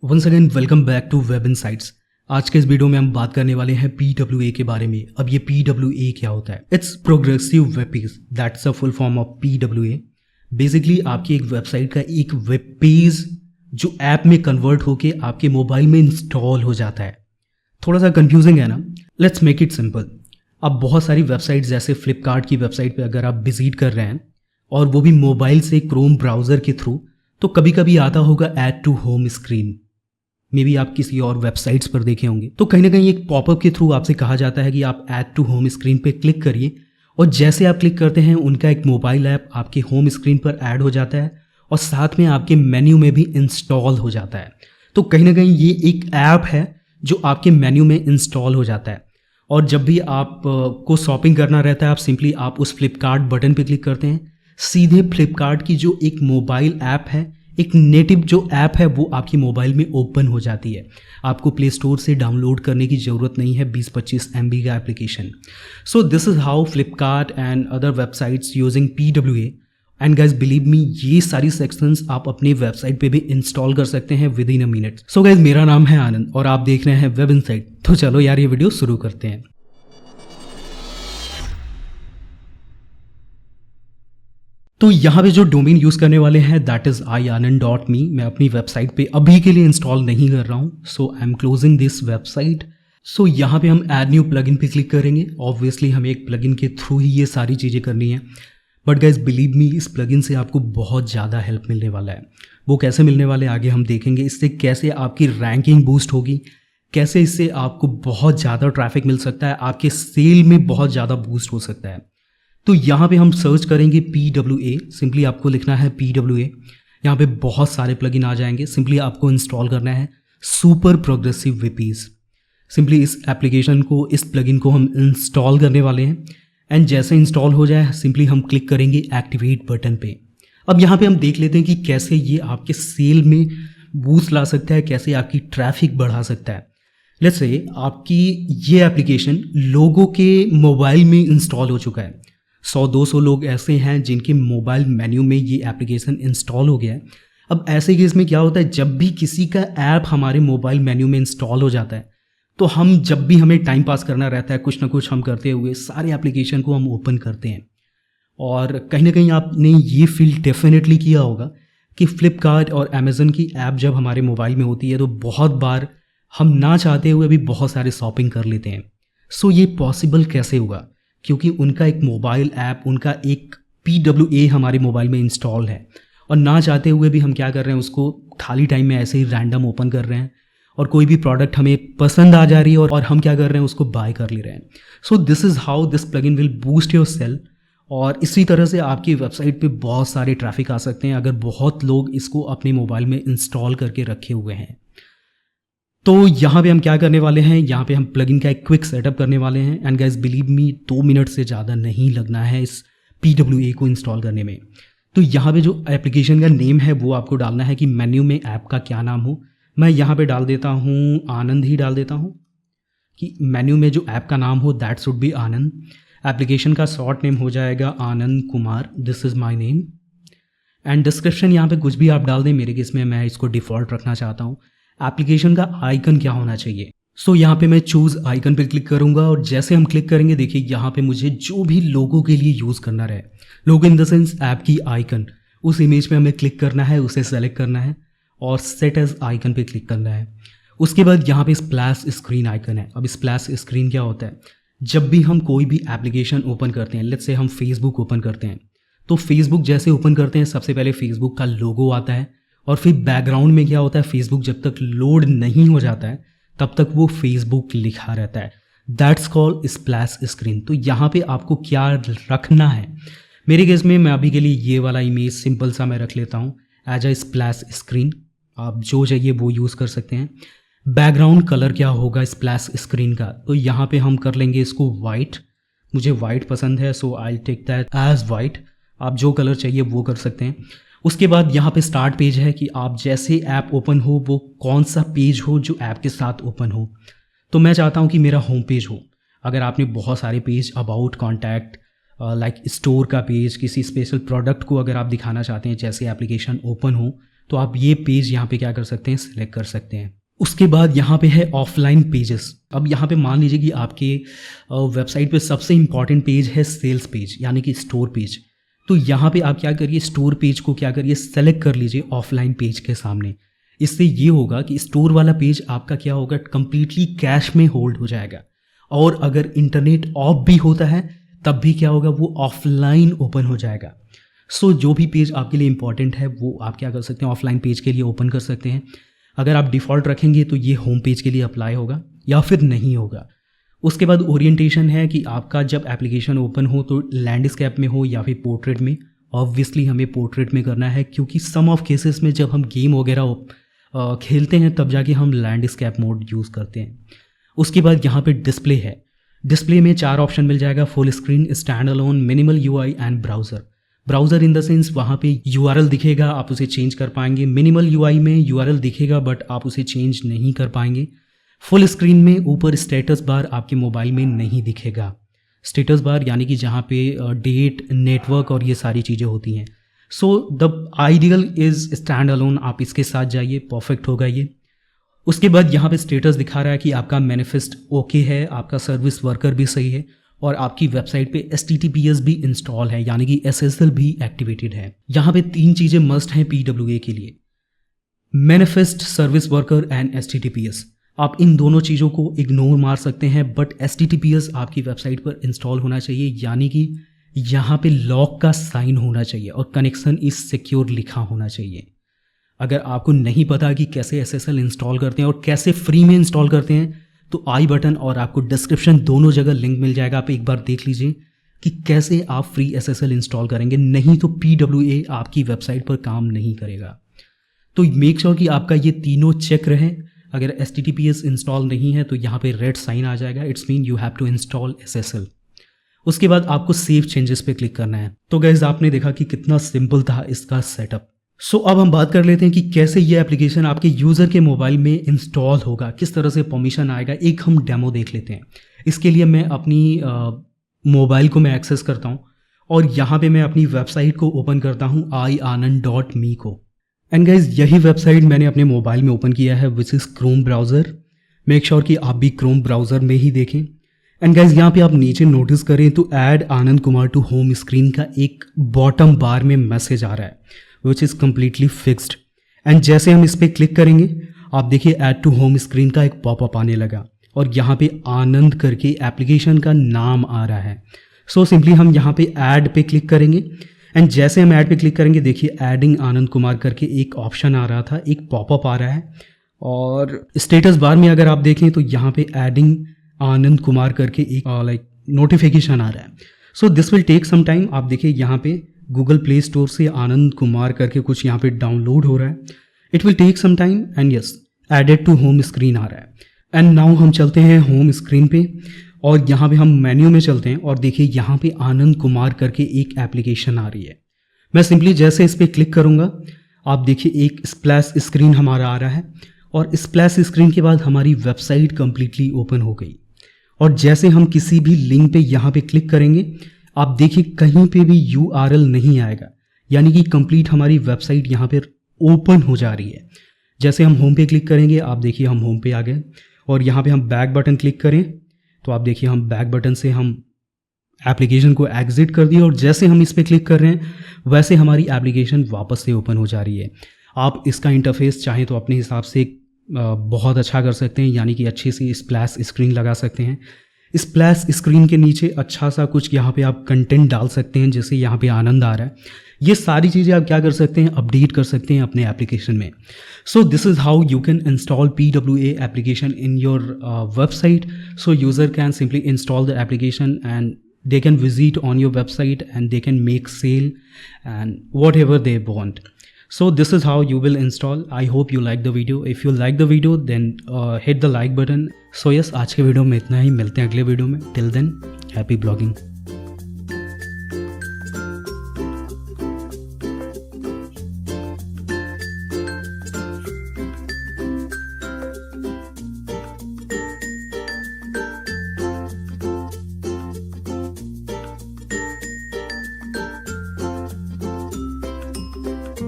Once again welcome back to web insights. आज के इस वीडियो में हम बात करने वाले हैं PWA के बारे में। अब ये PWA क्या होता है? It's progressive web page, that's a full form of PWA। Basically आपकी एक वेबसाइट का एक वेब पेज जो ऐप में कन्वर्ट होके आपके मोबाइल में इंस्टॉल हो जाता है। थोड़ा सा कंफ्यूजिंग है ना? Let's make it simple. अब बहुत सारी वेबसाइट जैसे फ्लिपकार्ट की वेबसाइट पे अगर आप विजिट कर रहे हैं और वो भी मोबाइल से क्रोम ब्राउज़र के थ्रू, तो कभी कभी आता होगा add to home screen. Maybe आप किसी और वेबसाइट्स पर देखे होंगे, तो कहीं ना कहीं एक पॉपअप के थ्रू आपसे कहा जाता है कि आप ऐड टू होम स्क्रीन पे क्लिक करिए, और जैसे आप क्लिक करते हैं उनका एक मोबाइल ऐप आपके होम स्क्रीन पर ऐड हो जाता है और साथ में आपके मेन्यू में भी इंस्टॉल हो जाता है। तो कहीं ना कहीं ये एक ऐप है जो आपके मेन्यू में इंस्टॉल हो जाता है। और जब भी आप को शॉपिंग करना रहता है, आप सिंपली आप उस फ्लिपकार्ट बटन पे क्लिक करते हैं, सीधे फ्लिपकार्ट की जो एक मोबाइल ऐप है, एक नेटिव जो ऐप है, वो आपकी मोबाइल में ओपन हो जाती है। आपको प्ले स्टोर से डाउनलोड करने की ज़रूरत नहीं है 20-25 MB का application. So this is how Flipkart and other websites using PWA। And guys believe me, ये सारी सेक्शंस आप अपनी वेबसाइट पे भी इंस्टॉल कर सकते हैं with in a minute. So guys, मेरा नाम है आनंद और आप देख रहे हैं वेब इनसाइट। तो चलो यार, ये वीडियो शुरू करते हैं। तो यहाँ पे जो डोमेन यूज़ करने वाले हैं दैट इज़ iAnand.me। मैं अपनी वेबसाइट पे अभी के लिए इंस्टॉल नहीं कर रहा हूँ, so I am closing this website. So यहाँ पे हम ऐड न्यू प्लगइन पे क्लिक करेंगे। ऑब्वियसली हमें एक प्लगइन के थ्रू ही ये सारी चीज़ें करनी है, बट गाइज बिलीव मी, इस प्लगइन से आपको बहुत ज़्यादा हेल्प मिलने वाला है। वो कैसे मिलने वाले आगे हम देखेंगे। इससे कैसे आपकी रैंकिंग बूस्ट होगी, कैसे इससे आपको बहुत ज़्यादा ट्रैफिक मिल सकता है, आपके सेल में बहुत ज़्यादा बूस्ट हो सकता है। तो यहाँ पे हम सर्च करेंगे PWA। सिंपली आपको लिखना है PWA। यहाँ पे बहुत सारे प्लगइन आ जाएंगे। सिंपली आपको इंस्टॉल करना है super progressive web page. Simply इस एप्लीकेशन को, इस प्लगइन को हम इंस्टॉल करने वाले हैं। एंड जैसे इंस्टॉल हो जाए, सिंपली हम क्लिक करेंगे एक्टिवेट बटन पे। अब यहाँ पे हम देख लेते हैं कि कैसे ये आपके सेल में बूस्ट ला सकता है, कैसे आपकी ट्रैफिक बढ़ा सकता है। लेट्स से आपकी ये एप्लीकेशन लोगों के मोबाइल में इंस्टॉल हो चुका है। 100-200 लोग ऐसे हैं जिनके मोबाइल मेन्यू में ये एप्लीकेशन इंस्टॉल हो गया है। अब ऐसे केस में क्या होता है, जब भी किसी का ऐप हमारे मोबाइल मेन्यू में इंस्टॉल हो जाता है, तो हम जब भी हमें टाइम पास करना रहता है, कुछ ना कुछ हम करते हुए सारे एप्लीकेशन को हम ओपन करते हैं। और कहीं ना कहीं आपने ये फील डेफिनेटली किया होगा कि फ्लिपकार्ट और अमेज़न की ऐप जब हमारे मोबाइल में होती है, तो बहुत बार हम ना चाहते हुए भी बहुत सारे शॉपिंग कर लेते हैं। सो ये पॉसिबल कैसे होगा? क्योंकि उनका एक मोबाइल ऐप, उनका एक PWA हमारे मोबाइल में इंस्टॉल है, और ना चाहते हुए भी हम क्या कर रहे हैं, उसको खाली टाइम में ऐसे ही रैंडम ओपन कर रहे हैं, और कोई भी प्रोडक्ट हमें पसंद आ जा रही है और हम क्या कर रहे हैं, उसको बाय कर ले रहे हैं। So this is how this plugin will boost your sale. और इसी तरह से आपकी वेबसाइट पे बहुत सारे ट्रैफिक आ सकते हैं अगर बहुत लोग इसको अपने मोबाइल में इंस्टॉल करके रखे हुए हैं। तो यहाँ पे हम क्या करने वाले हैं, यहाँ पे हम प्लगइन का एक क्विक सेटअप करने वाले हैं। And guys believe me, 2 minute से ज़्यादा नहीं लगना है इस PWA को इंस्टॉल करने में। तो यहाँ पे जो एप्लीकेशन का नेम है वो आपको डालना है कि मेन्यू में ऐप का क्या नाम हो। मैं यहाँ पे डाल देता हूँ आनंद ही डाल देता हूँ कि मेन्यू में जो ऐप का नाम हो that should be Anand. Application का शॉर्ट नेम हो जाएगा Anand Kumar, this is my name. And description यहाँ पे कुछ भी आप डाल दें, मेरे केस में मैं इसको डिफ़ॉल्ट रखना चाहता हूँ। एप्लीकेशन का आइकन क्या होना चाहिए, सो यहाँ पे मैं चूज़ आइकन पे क्लिक करूँगा, और जैसे हम क्लिक करेंगे, देखिए यहाँ पे मुझे जो भी लोगों के लिए यूज़ करना रहे, लोगो इन द सेंस ऐप की आइकन, उस इमेज पे हमें क्लिक करना है, उसे सेलेक्ट करना है और सेट एज आइकन पे क्लिक करना है। उसके बाद यहाँ पे स्प्लैश स्क्रीन आइकन है। अब स्प्लैश स्क्रीन क्या होता है, जब भी हम कोई भी एप्लीकेशन ओपन करते हैं, लेट्स से हम फेसबुक ओपन करते हैं, तो फेसबुक जैसे ओपन करते हैं, सबसे पहले फेसबुक का लोगो आता है, और फिर बैकग्राउंड में क्या होता है, फेसबुक जब तक लोड नहीं हो जाता है तब तक वो फेसबुक लिखा रहता है। That's called splash screen. तो यहाँ पे आपको क्या रखना है, मेरे केस में मैं अभी के लिए ये वाला इमेज सिंपल सा मैं रख लेता हूँ एज अ स्प्लैश स्क्रीन। आप जो चाहिए वो यूज़ कर सकते हैं। बैकग्राउंड कलर क्या होगा स्प्लैश स्क्रीन का, तो यहाँ पे हम कर लेंगे इसको वाइट। मुझे वाइट पसंद है, so I take that as white. आप जो कलर चाहिए वो कर सकते हैं। उसके बाद यहाँ पे स्टार्ट पेज है कि आप जैसे ऐप ओपन हो वो कौन सा पेज हो जो ऐप के साथ ओपन हो। तो मैं चाहता हूँ कि मेरा होम पेज हो। अगर आपने बहुत सारे page, about, contact, like store का पेज, किसी स्पेशल प्रोडक्ट को अगर आप दिखाना चाहते हैं जैसे एप्लीकेशन ओपन हो, तो आप ये पेज यहाँ पे क्या कर सकते हैं, सिलेक्ट कर सकते हैं। उसके बाद यहाँ पे है ऑफलाइन पेजेस। अब यहाँ पे मान लीजिए कि आपके वेबसाइट पे सबसे इंपॉर्टेंट पेज है सेल्स पेज यानी कि स्टोर पेज। तो यहाँ पे आप क्या करिए, स्टोर पेज को क्या करिए, सेलेक्ट कर लीजिए ऑफलाइन पेज के सामने। इससे ये होगा कि स्टोर वाला पेज आपका क्या होगा, कंप्लीटली कैश में होल्ड हो जाएगा। और अगर इंटरनेट ऑफ भी होता है तब भी क्या होगा, वो ऑफलाइन ओपन हो जाएगा। सो जो भी पेज आपके लिए इंपॉर्टेंट है वो आप क्या कर सकते हैं, ऑफलाइन पेज के लिए ओपन कर सकते हैं। अगर आप डिफ़ॉल्ट रखेंगे तो ये होम पेज के लिए अप्लाई होगा या फिर नहीं होगा। उसके बाद ओरिएंटेशन है कि आपका जब एप्लीकेशन ओपन हो तो लैंडस्केप में हो या फिर पोर्ट्रेट में। ऑब्वियसली हमें पोर्ट्रेट में करना है क्योंकि सम ऑफ केसेस में जब हम गेम वगैरह खेलते हैं तब जाके हम लैंडस्केप मोड यूज़ करते हैं। उसके बाद यहाँ पे डिस्प्ले है। डिस्प्ले में 4 ऑप्शन मिल जाएगा, full screen, stand alone, minimal UI and browser. Browser in the sense वहाँ पे यूआरएल दिखेगा, आप उसे चेंज कर पाएंगे। मिनिमल यूआई में यूआरएल दिखेगा बट आप उसे चेंज नहीं कर पाएंगे। फुल स्क्रीन में ऊपर स्टेटस बार आपके मोबाइल में नहीं दिखेगा। स्टेटस बार यानी कि जहाँ पे डेट, नेटवर्क और ये सारी चीज़ें होती हैं। So the ideal is stand alone, आप इसके साथ जाइए, परफेक्ट होगा ये। उसके बाद यहाँ पे स्टेटस दिखा रहा है कि आपका मैनिफेस्ट ओके है, आपका सर्विस वर्कर भी सही है और आपकी वेबसाइट पे HTTPS भी इंस्टॉल है यानी कि SSL भी एक्टिवेटेड है। यहाँ पे 3 चीज़ें मस्ट हैं PWA के लिए, manifest, service worker and HTTPS। आप इन दोनों चीज़ों को इग्नोर मार सकते हैं बट HTTPS आपकी वेबसाइट पर इंस्टॉल होना चाहिए यानी कि यहाँ पे लॉक का साइन होना चाहिए और कनेक्शन इज सिक्योर लिखा होना चाहिए। अगर आपको नहीं पता कि कैसे SSL इंस्टॉल करते हैं और कैसे फ्री में इंस्टॉल करते हैं तो आई बटन और आपको डिस्क्रिप्शन दोनों जगह लिंक मिल जाएगा, आप एक बार देख लीजिए कि कैसे आप फ्री SSL इंस्टॉल करेंगे। नहीं तो PWA आपकी वेबसाइट पर काम नहीं करेगा। तो मेक श्योर कि आपका ये तीनों चेक रहे। अगर HTTPS इंस्टॉल नहीं है तो यहाँ पे रेड साइन आ जाएगा, it's mean you have to install SSL। उसके बाद आपको सेव चेंजेस पे क्लिक करना है। तो गाइस आपने देखा कि कितना सिंपल था इसका सेटअप। सो अब हम बात कर लेते हैं कि कैसे ये एप्लीकेशन आपके यूज़र के मोबाइल में इंस्टॉल होगा, किस तरह से परमिशन आएगा। एक हम डेमो देख लेते हैं। इसके लिए मैं अपनी मोबाइल को मैं एक्सेस करता हूँ और यहाँ पे मैं अपनी वेबसाइट को ओपन करता हूँ iAnand.me को। एंड गाइज यही वेबसाइट मैंने अपने मोबाइल में ओपन किया है which is Chrome browser. Make sure कि आप भी क्रोम ब्राउज़र में ही देखें। एंड गाइज यहाँ पे आप नीचे नोटिस करें तो add Anand Kumar to home screen का एक बॉटम बार में मैसेज आ रहा है which is completely fixed. And जैसे हम इस पर क्लिक करेंगे आप देखिए ऐड टू होम स्क्रीन का एक पॉपअप आने लगा और यहाँ पे आनंद करके एप्लीकेशन का नाम आ रहा है। सो सिंपली हम यहाँ पे ऐड पे क्लिक करेंगे एंड जैसे हम ऐड पे क्लिक करेंगे देखिए एडिंग आनंद कुमार करके एक ऑप्शन आ रहा था, एक पॉपअप आ रहा है। और स्टेटस बार में अगर आप देखें तो यहाँ पे एडिंग आनंद कुमार करके एक लाइक नोटिफिकेशन आ रहा है। So this will take some time. आप देखिए यहाँ पे गूगल प्ले स्टोर से आनंद कुमार करके कुछ यहाँ पे डाउनलोड हो रहा है। It will take some time and yes added to home screen आ रहा है। एंड नाउ हम चलते हैं होम स्क्रीन पे और यहाँ पे हम मेन्यू में चलते हैं और देखिए यहाँ पे आनंद कुमार करके एक एप्लीकेशन आ रही है। मैं सिंपली जैसे इस पर क्लिक करूँगा आप देखिए एक स्प्लैश स्क्रीन हमारा आ रहा है और स्प्लैश स्क्रीन के बाद हमारी वेबसाइट कंप्लीटली ओपन हो गई। और जैसे हम किसी भी लिंक पे यहाँ पे क्लिक करेंगे आप देखिए कहीं पे भी URL नहीं आएगा यानी कि कंप्लीट हमारी वेबसाइट यहाँ पे ओपन हो जा रही है। जैसे हम होम पे क्लिक करेंगे आप देखिए हम होम पे आ गए और यहाँ पे हम बैक बटन क्लिक करें तो आप देखिए हम बैक बटन से हम एप्लीकेशन को एग्जिट कर दिए और जैसे हम इस पर क्लिक कर रहे हैं वैसे हमारी एप्लीकेशन वापस से ओपन हो जा रही है। आप इसका इंटरफेस चाहें तो अपने हिसाब से बहुत अच्छा कर सकते हैं यानी कि अच्छी सी स्प्लैश स्क्रीन लगा सकते हैं। स्प्लैश स्क्रीन के नीचे अच्छा सा कुछ यहाँ पे आप कंटेंट डाल सकते हैं जैसे यहाँ पे आनंद आ रहा है। ये सारी चीज़ें आप क्या कर सकते हैं, अपडेट कर सकते हैं अपने एप्लीकेशन में। सो this is how you can install PWA application in your website. So user can simply install the application and they can visit on your website and they can make sale and whatever they want. So this is how you will install. I hope you like the video. If you like the video then hit the like button. So yes, आज के video में इतना ही, मिलते हैं अगले video में। Till then, happy blogging.